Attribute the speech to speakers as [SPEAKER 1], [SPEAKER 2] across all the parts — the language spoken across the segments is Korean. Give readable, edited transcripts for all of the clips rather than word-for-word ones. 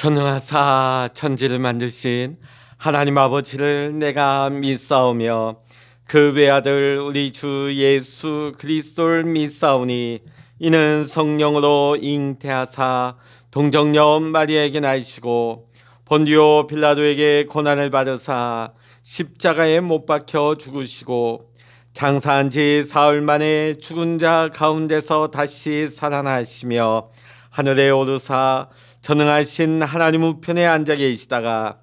[SPEAKER 1] 전능하사 천지를 만드신 하나님 아버지를 내가 믿사오며 그 외아들 우리 주 예수 그리스도를 믿사오니 이는 성령으로 잉태하사 동정녀 마리아에게 나시고 본디오 빌라도에게 고난을 받으사 십자가에 못 박혀 죽으시고 장사한 지 사흘 만에 죽은 자 가운데서 다시 살아나시며 하늘에 오르사 전능하신 하나님 우편에 앉아 계시다가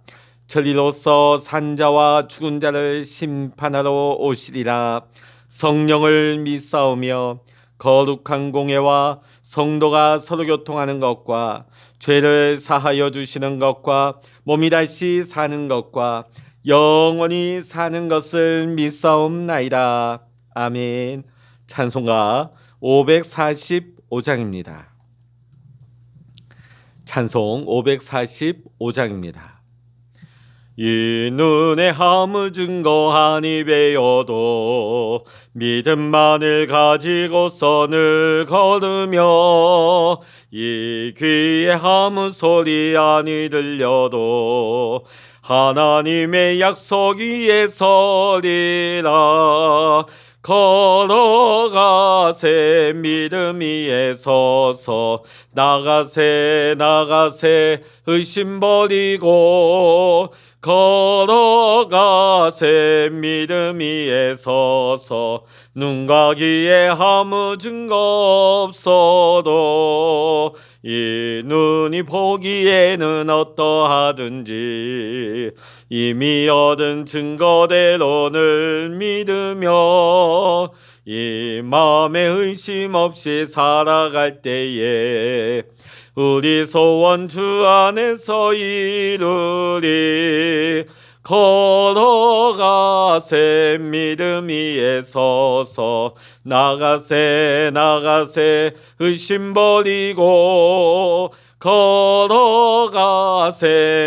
[SPEAKER 1] 저리로서 산자와 죽은 자를 심판하러 오시리라. 성령을 믿사오며 거룩한 공예와 성도가 서로 교통하는 것과 죄를 사하여 주시는 것과 몸이 다시 사는 것과 영원히 사는 것을 믿사옵나이다. 아멘. 찬송가 545장입니다. 찬송 545장입니다. 이 눈에 아무 증거하니 배워도 믿음만을 가지고서 늘 걸으며 이 귀에 아무 소리 아니 들려도 하나님의 약속 위에 서리라. 걸어가세 믿음 위에 서서 나가세 의심 버리고 걸어가세 믿음 위에 서서 눈과 귀에 아무 증거 없어도 이 눈이 보기에는 어떠하든지 이미 얻은 증거대로 늘 믿으며 이 마음에 의심 없이 살아갈 때에 우리 소원 주 안에서 이루리. 걸어가세 믿음 위에 서서 나가세 의심 버리고 걸어가세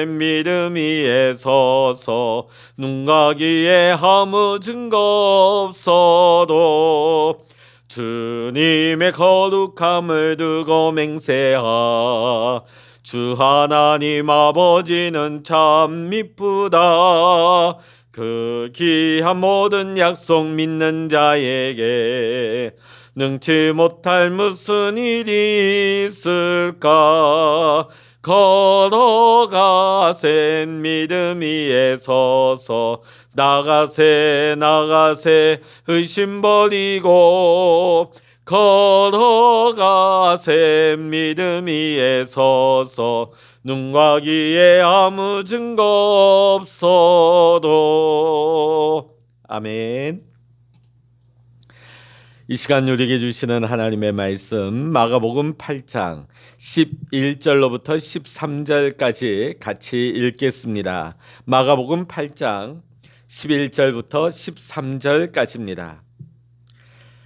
[SPEAKER 1] 믿음 위에 서서 눈과 귀에 아무 증거 없어도 주님의 거룩함을 두고 맹세하. 주 하나님 아버지는 참 미쁘다. 그 귀한 모든 약속 믿는 자에게 능치 못할 무슨 일이 있을까. 걸어가세 믿음 위에 서서 나가세 의심 버리고 걸어가세 믿음 위에 서서 눈과 귀에 아무 증거 없어도. 아멘. 이 시간 누리게 주시는 하나님의 말씀 마가복음 8장 11절로부터 13절까지 같이 읽겠습니다. 마가복음 8장 11절부터 13절까지입니다.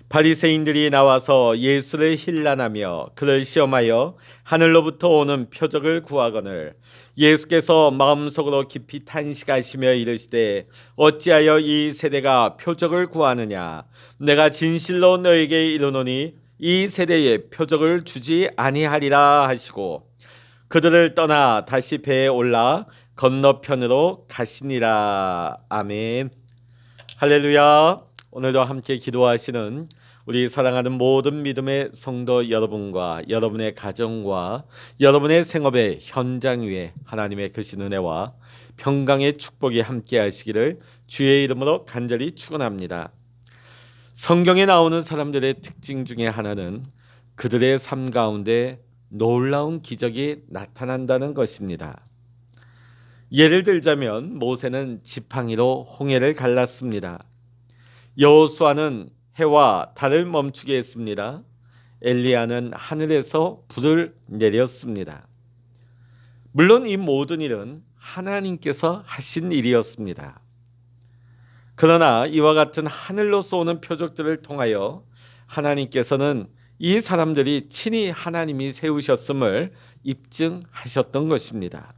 [SPEAKER 1] 바리새인들이 나와서 예수를 힐난하며 그를 시험하여 하늘로부터 오는 표적을 구하거늘 예수께서 마음속으로 깊이 탄식하시며 이르시되 어찌하여 이 세대가 표적을 구하느냐. 내가 진실로 너에게 이르노니 이 세대에 표적을 주지 아니하리라 하시고 그들을 떠나 다시 배에 올라 건너편으로 가시니라. 아멘. 할렐루야. 오늘도 함께 기도하시는 우리 사랑하는 모든 믿음의 성도 여러분과 여러분의 가정과 여러분의 생업의 현장 위에 하나님의 크신 은혜와 평강의 축복이 함께 하시기를 주의 이름으로 간절히 축원합니다. 성경에 나오는 사람들의 특징 중에 하나는 그들의 삶 가운데 놀라운 기적이 나타난다는 것입니다. 예를 들자면 모세는 지팡이로 홍해를 갈랐습니다. 여호수아는 해와 달을 멈추게 했습니다. 엘리야는 하늘에서 불을 내렸습니다. 물론 이 모든 일은 하나님께서 하신 일이었습니다. 그러나 이와 같은 하늘로서 오는 표적들을 통하여 하나님께서는 이 사람들이 친히 하나님이 세우셨음을 입증하셨던 것입니다.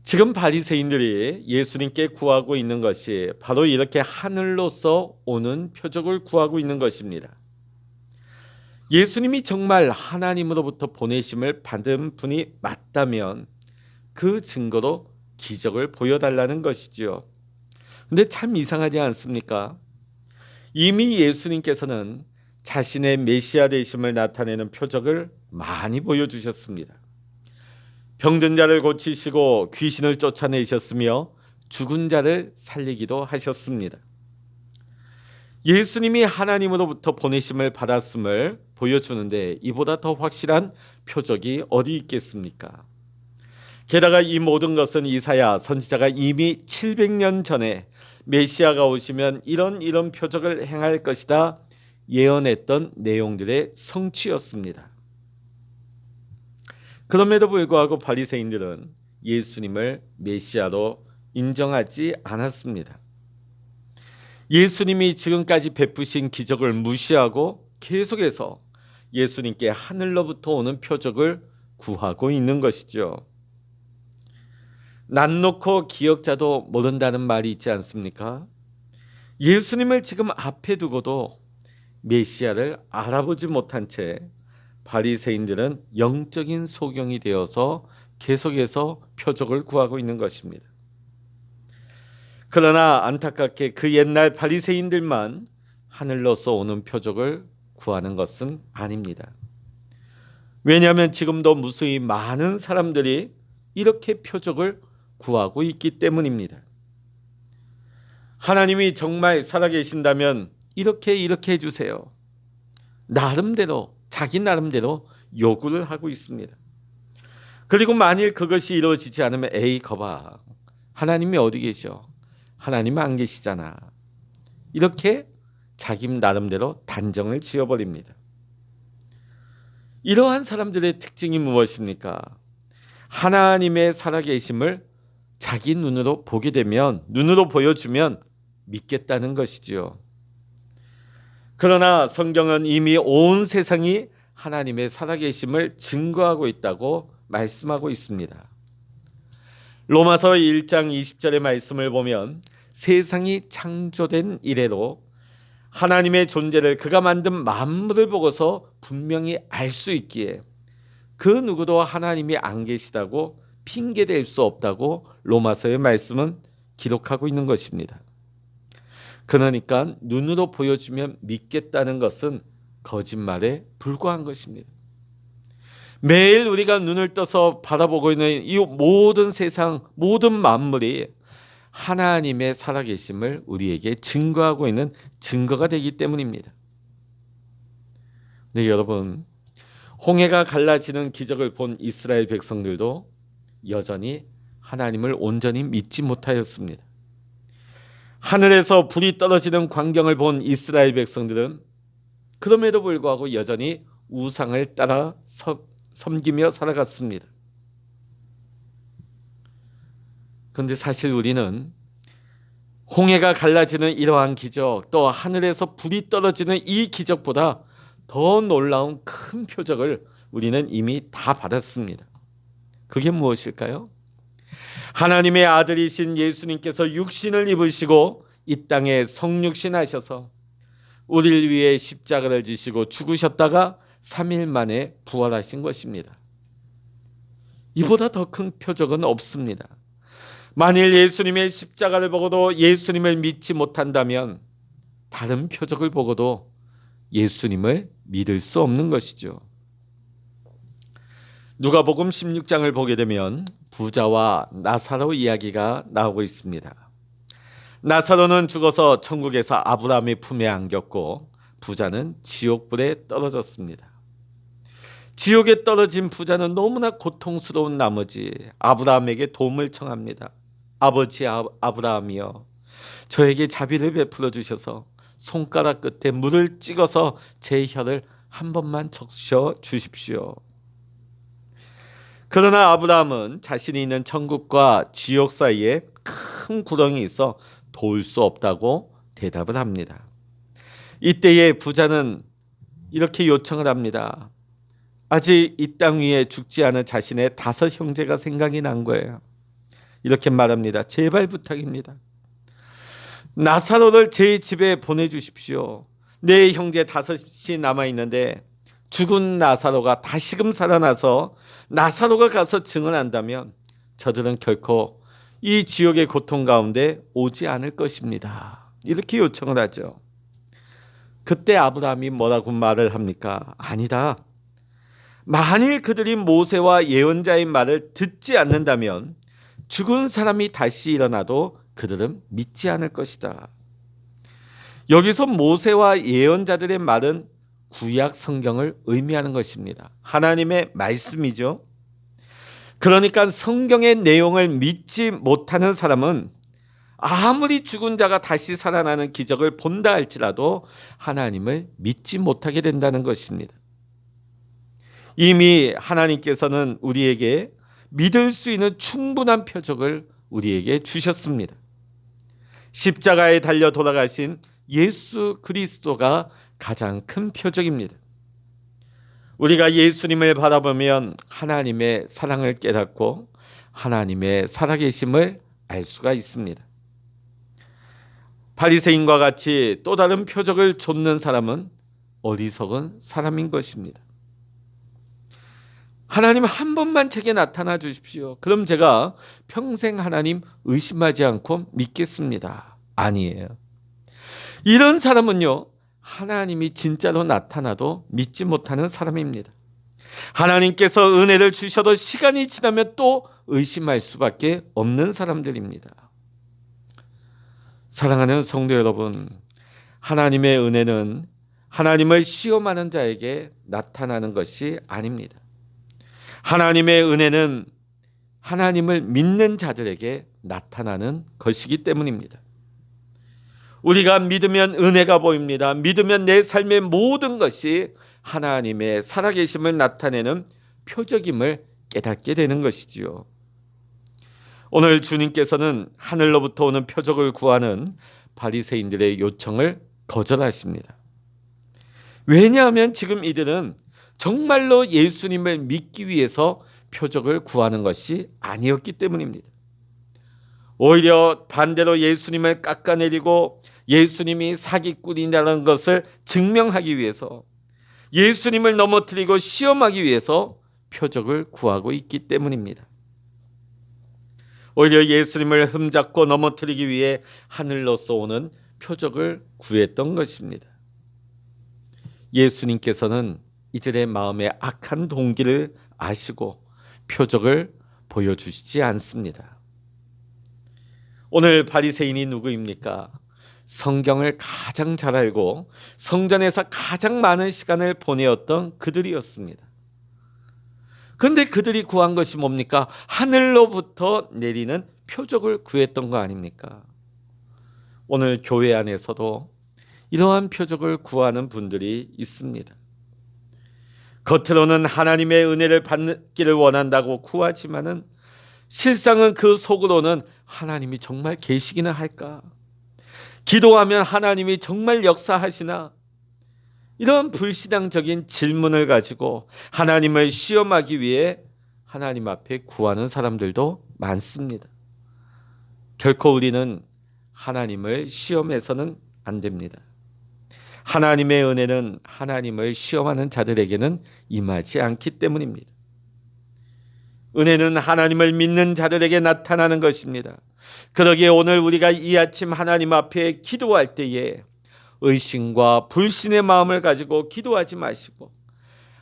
[SPEAKER 1] 지금 바리새인들이 예수님께 구하고 있는 것이 바로 이렇게 하늘로서 오는 표적을 구하고 있는 것입니다. 예수님이 정말 하나님으로부터 보내심을 받은 분이 맞다면 그 증거로 기적을 보여달라는 것이지요. 근데 참 이상하지 않습니까? 이미 예수님께서는 자신의 메시아 되심을 나타내는 표적을 많이 보여주셨습니다. 병든 자를 고치시고 귀신을 쫓아내셨으며 죽은 자를 살리기도 하셨습니다. 예수님이 하나님으로부터 보내심을 받았음을 보여주는데 이보다 더 확실한 표적이 어디 있겠습니까? 게다가 이 모든 것은 이사야 선지자가 이미 700년 전에 메시아가 오시면 이런 표적을 행할 것이다 예언했던 내용들의 성취였습니다. 그럼에도 불구하고 바리새인들은 예수님을 메시아로 인정하지 않았습니다. 예수님이 지금까지 베푸신 기적을 무시하고 계속해서 예수님께 하늘로부터 오는 표적을 구하고 있는 것이죠. 난 놓고 기억자도 모른다는 말이 있지 않습니까? 예수님을 지금 앞에 두고도 메시아를 알아보지 못한 채 바리새인들은 영적인 소경이 되어서 계속해서 표적을 구하고 있는 것입니다. 그러나 안타깝게 그 옛날 바리새인들만 하늘로서 오는 표적을 구하는 것은 아닙니다. 왜냐하면 지금도 무수히 많은 사람들이 이렇게 표적을 구하고 있기 때문입니다. 하나님이 정말 살아계신다면 이렇게 해주세요. 나름대로 자기 나름대로 요구를 하고 있습니다. 그리고 만일 그것이 이루어지지 않으면 에이 거봐 하나님이 어디 계셔? 하나님 안 계시잖아. 이렇게 자기 나름대로 단정을 지어버립니다. 이러한 사람들의 특징이 무엇입니까? 하나님의 살아계심을 자기 눈으로 보게 되면 눈으로 보여주면 믿겠다는 것이지요. 그러나 성경은 이미 온 세상이 하나님의 살아계심을 증거하고 있다고 말씀하고 있습니다. 로마서 1장 20절의 말씀을 보면 세상이 창조된 이래로 하나님의 존재를 그가 만든 만물을 보고서 분명히 알 수 있기에 그 누구도 하나님이 안 계시다고 핑계댈 수 없다고 로마서의 말씀은 기록하고 있는 것입니다. 그러니까 눈으로 보여주면 믿겠다는 것은 거짓말에 불과한 것입니다. 매일 우리가 눈을 떠서 바라보고 있는 이 모든 세상, 모든 만물이 하나님의 살아계심을 우리에게 증거하고 있는 증거가 되기 때문입니다. 네, 여러분, 홍해가 갈라지는 기적을 본 이스라엘 백성들도 여전히 하나님을 온전히 믿지 못하였습니다. 하늘에서 불이 떨어지는 광경을 본 이스라엘 백성들은 그럼에도 불구하고 여전히 우상을 따라 섬기며 살아갔습니다. 그런데 사실 우리는 홍해가 갈라지는 이러한 기적, 또 하늘에서 불이 떨어지는 이 기적보다 더 놀라운 큰 표적을 우리는 이미 다 받았습니다. 그게 무엇일까요? 하나님의 아들이신 예수님께서 육신을 입으시고 이 땅에 성육신하셔서 우리를 위해 십자가를 지시고 죽으셨다가 3일 만에 부활하신 것입니다. 이보다 더 큰 표적은 없습니다. 만일 예수님의 십자가를 보고도 예수님을 믿지 못한다면 다른 표적을 보고도 예수님을 믿을 수 없는 것이죠. 누가복음 16장을 보게 되면 부자와 나사로 이야기가 나오고 있습니다. 나사로는 죽어서 천국에서 아브라함의 품에 안겼고 부자는 지옥불에 떨어졌습니다. 지옥에 떨어진 부자는 너무나 고통스러운 나머지 아브라함에게 도움을 청합니다. 아버지 아브라함이여, 저에게 자비를 베풀어 주셔서 손가락 끝에 물을 찍어서 제 혀를 한 번만 적셔 주십시오. 그러나 아브라함은 자신이 있는 천국과 지옥 사이에 큰 구덩이 있어 도울 수 없다고 대답을 합니다. 이때에 부자는 이렇게 요청을 합니다. 아직 이 땅 위에 죽지 않은 자신의 5 형제가 생각이 난 거예요. 이렇게 말합니다. 제발 부탁입니다. 나사로를 제 집에 보내주십시오. 내 형제 5이 남아있는데 죽은 나사로가 다시금 살아나서 나사로가 가서 증언한다면 저들은 결코 이 지옥의 고통 가운데 오지 않을 것입니다. 이렇게 요청을 하죠. 그때 아브라함이 뭐라고 말을 합니까? 아니다. 만일 그들이 모세와 예언자의 말을 듣지 않는다면 죽은 사람이 다시 일어나도 그들은 믿지 않을 것이다. 여기서 모세와 예언자들의 말은 구약 성경을 의미하는 것입니다. 하나님의 말씀이죠. 그러니까 성경의 내용을 믿지 못하는 사람은 아무리 죽은 자가 다시 살아나는 기적을 본다 할지라도 하나님을 믿지 못하게 된다는 것입니다. 이미 하나님께서는 우리에게 믿을 수 있는 충분한 표적을 우리에게 주셨습니다. 십자가에 달려 돌아가신 예수 그리스도가 가장 큰 표적입니다. 우리가 예수님을 바라보면 하나님의 사랑을 깨닫고 하나님의 살아계심을 알 수가 있습니다. 바리새인과 같이 또 다른 표적을 좇는 사람은 어리석은 사람인 것입니다. 하나님 한 번만 제게 나타나 주십시오. 그럼 제가 평생 하나님 의심하지 않고 믿겠습니다. 아니에요. 이런 사람은요, 하나님이 진짜로 나타나도 믿지 못하는 사람입니다. 하나님께서 은혜를 주셔도 시간이 지나면 또 의심할 수밖에 없는 사람들입니다. 사랑하는 성도 여러분, 하나님의 은혜는 하나님을 시험하는 자에게 나타나는 것이 아닙니다. 하나님의 은혜는 하나님을 믿는 자들에게 나타나는 것이기 때문입니다. 우리가 믿으면 은혜가 보입니다. 믿으면 내 삶의 모든 것이 하나님의 살아계심을 나타내는 표적임을 깨닫게 되는 것이지요. 오늘 주님께서는 하늘로부터 오는 표적을 구하는 바리새인들의 요청을 거절하십니다. 왜냐하면 지금 이들은 정말로 예수님을 믿기 위해서 표적을 구하는 것이 아니었기 때문입니다. 오히려 반대로 예수님을 깎아내리고 예수님이 사기꾼이라는 것을 증명하기 위해서, 예수님을 넘어뜨리고 시험하기 위해서 표적을 구하고 있기 때문입니다. 오히려 예수님을 흠잡고 넘어뜨리기 위해 하늘로서 오는 표적을 구했던 것입니다. 예수님께서는 이들의 마음의 악한 동기를 아시고 표적을 보여주시지 않습니다. 오늘 바리새인이 누구입니까? 성경을 가장 잘 알고 성전에서 가장 많은 시간을 보내었던 그들이었습니다. 그런데 그들이 구한 것이 뭡니까? 하늘로부터 내리는 표적을 구했던 거 아닙니까? 오늘 교회 안에서도 이러한 표적을 구하는 분들이 있습니다. 겉으로는 하나님의 은혜를 받기를 원한다고 구하지만은 실상은 그 속으로는 하나님이 정말 계시기는 할까? 기도하면 하나님이 정말 역사하시나? 이런 불신앙적인 질문을 가지고 하나님을 시험하기 위해 하나님 앞에 구하는 사람들도 많습니다. 결코 우리는 하나님을 시험해서는 안 됩니다. 하나님의 은혜는 하나님을 시험하는 자들에게는 임하지 않기 때문입니다. 은혜는 하나님을 믿는 자들에게 나타나는 것입니다. 그러기에 오늘 우리가 이 아침 하나님 앞에 기도할 때에 의심과 불신의 마음을 가지고 기도하지 마시고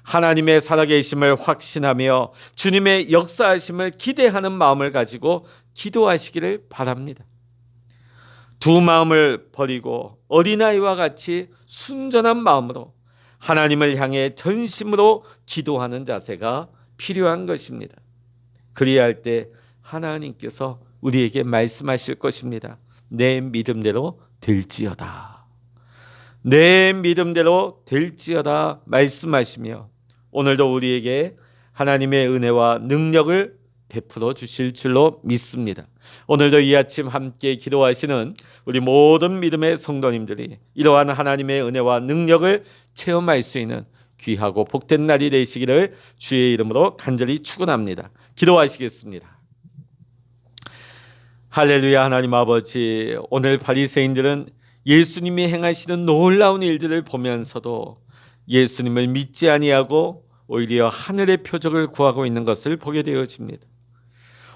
[SPEAKER 1] 하나님의 살아계심을 확신하며 주님의 역사하심을 기대하는 마음을 가지고 기도하시기를 바랍니다. 두 마음을 버리고 어린아이와 같이 순전한 마음으로 하나님을 향해 전심으로 기도하는 자세가 필요한 것입니다. 그리할 때 하나님께서 우리에게 말씀하실 것입니다. 내 믿음대로 될지어다. 내 믿음대로 될지어다 말씀하시며 오늘도 우리에게 하나님의 은혜와 능력을 베풀어 주실 줄로 믿습니다. 오늘도 이 아침 함께 기도하시는 우리 모든 믿음의 성도님들이 이러한 하나님의 은혜와 능력을 체험할 수 있는 귀하고 복된 날이 되시기를 주의 이름으로 간절히 축원합니다. 기도하시겠습니다. 할렐루야. 하나님 아버지, 오늘 바리새인들은 예수님이 행하시는 놀라운 일들을 보면서도 예수님을 믿지 아니하고 오히려 하늘의 표적을 구하고 있는 것을 보게 되어집니다.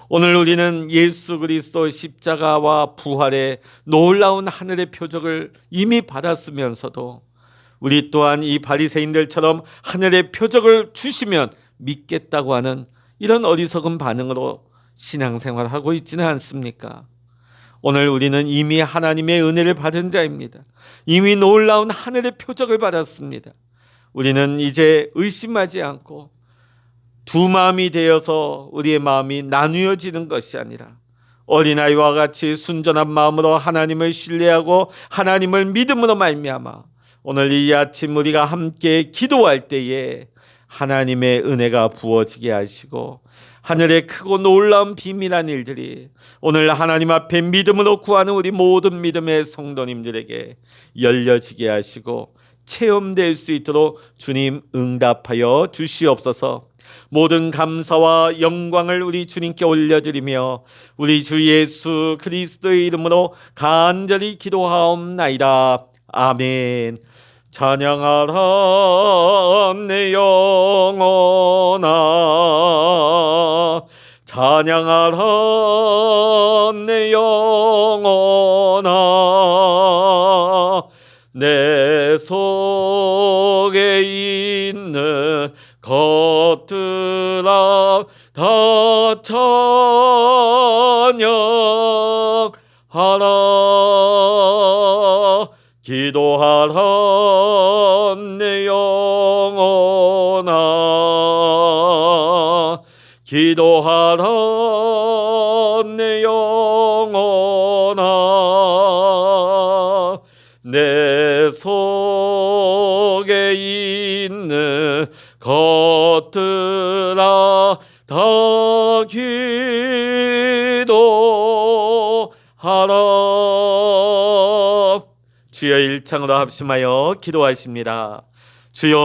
[SPEAKER 1] 오늘 우리는 예수 그리스도 십자가와 부활의 놀라운 하늘의 표적을 이미 받았으면서도 우리 또한 이 바리새인들처럼 하늘의 표적을 주시면 믿겠다고 하는 이런 어리석은 반응으로 신앙생활을 하고 있지는 않습니까? 오늘 우리는 이미 하나님의 은혜를 받은 자입니다. 이미 놀라운 하늘의 표적을 받았습니다. 우리는 이제 의심하지 않고 두 마음이 되어서 우리의 마음이 나누어지는 것이 아니라 어린아이와 같이 순전한 마음으로 하나님을 신뢰하고 하나님을 믿음으로 말미암아 오늘 이 아침 우리가 함께 기도할 때에 하나님의 은혜가 부어지게 하시고 하늘의 크고 놀라운 비밀한 일들이 오늘 하나님 앞에 믿음으로 구하는 우리 모든 믿음의 성도님들에게 열려지게 하시고 체험될 수 있도록 주님 응답하여 주시옵소서. 모든 감사와 영광을 우리 주님께 올려드리며 우리 주 예수 그리스도의 이름으로 간절히 기도하옵나이다. 아멘. 찬양하라 내 영혼아, 찬양하라 내 영혼아, 내 속에 있는 것들아 다 찬양하라. 기도하라 내 영혼아, 기도하라 내 영혼아, 내 속에 있는 것들아 다 기도하라. 주여 일창으로 합심하여 기도하십니다. 주여